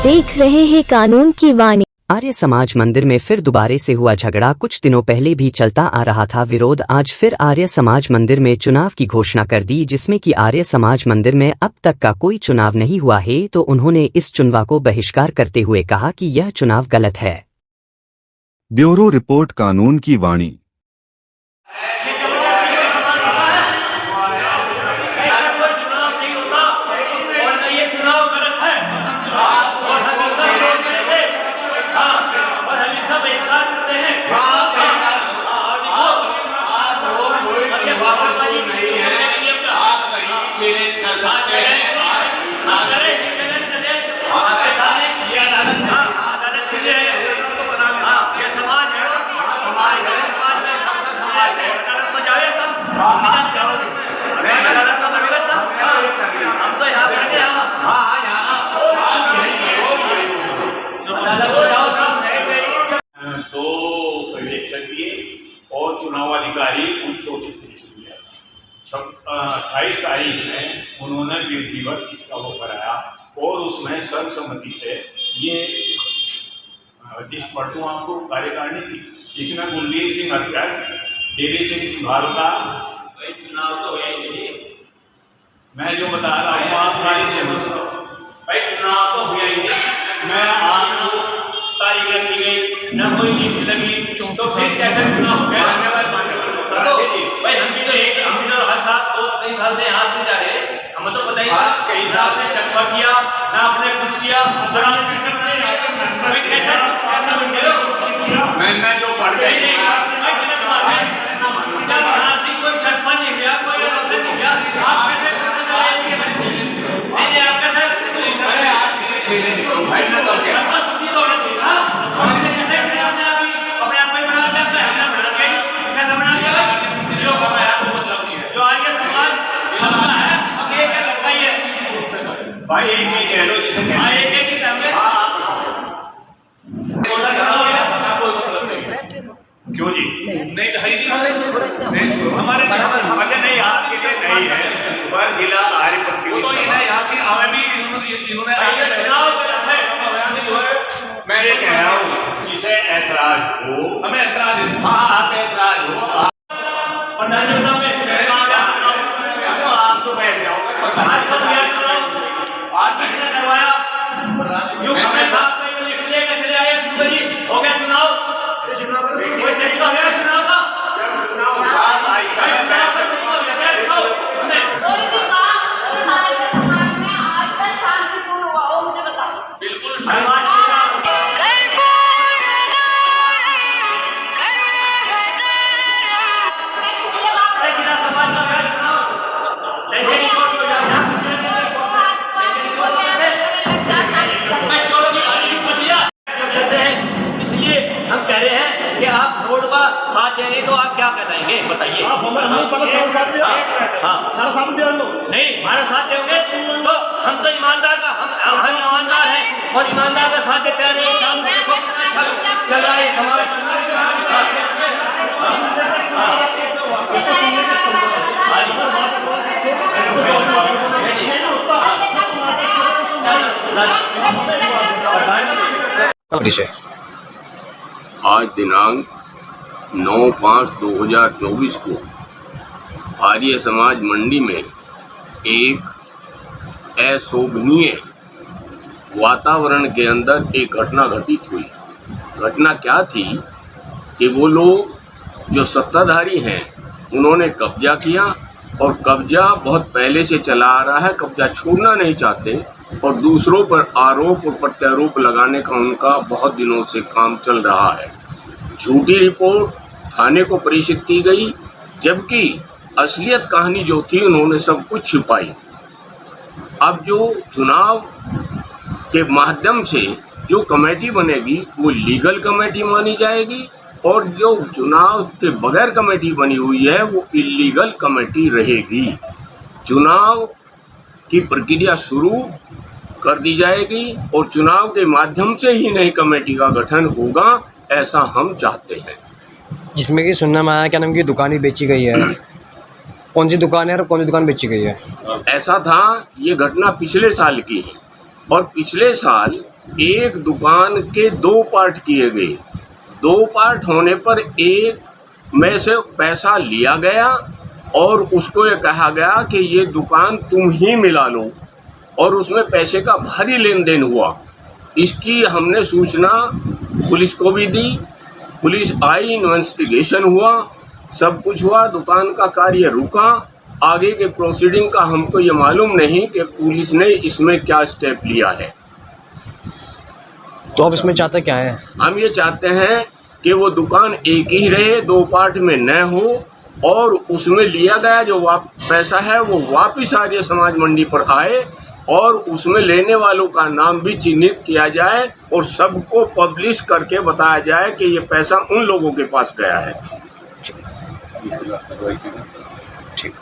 देख रहे हैं कानून की वाणी। आर्य समाज मंदिर में फिर दोबारा से हुआ झगड़ा। कुछ दिनों पहले भी चलता आ रहा था विरोध। आज फिर आर्य समाज मंदिर में चुनाव की घोषणा कर दी, जिसमें कि आर्य समाज मंदिर में अब तक का कोई चुनाव नहीं हुआ है, तो उन्होंने इस चुनाव को बहिष्कार करते हुए कहा कि यह चुनाव गलत है। ब्यूरो रिपोर्ट कानून की वाणी। और चुनाव अधिकारी उनको 28 तारीख में उन्होंने विधिवत इसका वो कराया और उसमें सर्वसम्मति से ये जिस पढ़ूँ आपको कार्यकारिणी की, जिसमें कुलदीप सिंह अध्यक्ष, देवी सिंह सिंघारुका, चुनाव तो है नहीं, मैं जो बता रहा हूँ आप गाड़ी से भाई चुनाव तो हुआ ही नहीं। मैं आपको तारीख रखी गई न कोई नीति लगी तो फिर कैसे चुनाव हो गया? भाई हम भी तो हर साल तो कई साल से हाथ में जा रहे, हमें तो पता ही था कई साल से चक्का किया ना आपने कुछ किया। मैं जो पढ़ गई कोई चश्मा नहीं गया, कोई रोशन नहीं गया, आप कैसे भाई एक ही कह लो जिसे एक ही क्यों जी नहीं हमारे अच्छा नहीं आपके से नहीं है पर जिला आर्य मैं ये कह रहा हूँ जिसे ऐतराज हो, हमें ऐतराज, हाँ आप ऐतराज हो आप तो बैठ जाओगे। आज किसने करवाया? जो हमें साथ में लिस्ट लेकर चले आए हो गया चुनाव, कोई तरीका है चुनाव का? जब चुनाव बिल्कुल समाज कि आप रोड का साथ देंगे तो आप क्या कहलाएंगे बताइए? नहीं हमारा साथ देंगे तो हम तो ईमानदार का हम ईमानदार हैं और ईमानदार का साथ देते हैं। चल रहा है समाज आज दिनांक 9/5/2024 को आर्य समाज मंडी में एक अशोभनीय वातावरण के अंदर एक घटना घटित हुई। घटना क्या थी कि वो लोग जो सत्ताधारी हैं उन्होंने कब्जा किया और कब्जा बहुत पहले से चला आ रहा है, कब्जा छोड़ना नहीं चाहते और दूसरों पर आरोप और प्रत्यारोप लगाने का उनका बहुत दिनों से काम चल रहा है। झूठी रिपोर्ट थाने को प्रेषित की गई, जबकि असलियत कहानी जो थी उन्होंने सब कुछ छिपाई। अब जो चुनाव के माध्यम से जो कमेटी बनेगी वो लीगल कमेटी मानी जाएगी और जो चुनाव के बगैर कमेटी बनी हुई है वो इलीगल कमेटी रहेगी। चुनाव की प्रक्रिया शुरू कर दी जाएगी और चुनाव के माध्यम से ही नई कमेटी का गठन होगा, ऐसा हम चाहते हैं। जिसमें कि सुनने में आया क्या नाम की दुकान भी बेची गई है। कौन सी दुकान है और कौन सी दुकान बेची गई है? ऐसा था, ये घटना पिछले साल की है और पिछले साल एक दुकान के 2 पार्ट किए गए। 2 पार्ट होने पर एक में से पैसा लिया गया और उसको ये कहा गया कि ये दुकान तुम ही मिला लो, और उसमें पैसे का भारी लेन देन हुआ। इसकी हमने सूचना पुलिस को भी दी। पुलिस आई, इन्वेस्टिगेशन हुआ, सब कुछ हुआ, दुकान का कार्य रुका। आगे के प्रोसीडिंग का हमको ये मालूम नहीं कि पुलिस ने इसमें क्या स्टेप लिया है। तो अब इसमें चाहते क्या है? हम ये चाहते हैं कि वो दुकान एक ही रहे, 2 पार्ट में न हो, और उसमें लिया गया जो पैसा है वो वापस आर्य समाज मंडी पर आए, और उसमें लेने वालों का नाम भी चिन्हित किया जाए और सबको पब्लिश करके बताया जाए कि ये पैसा उन लोगों के पास गया है। ठीक।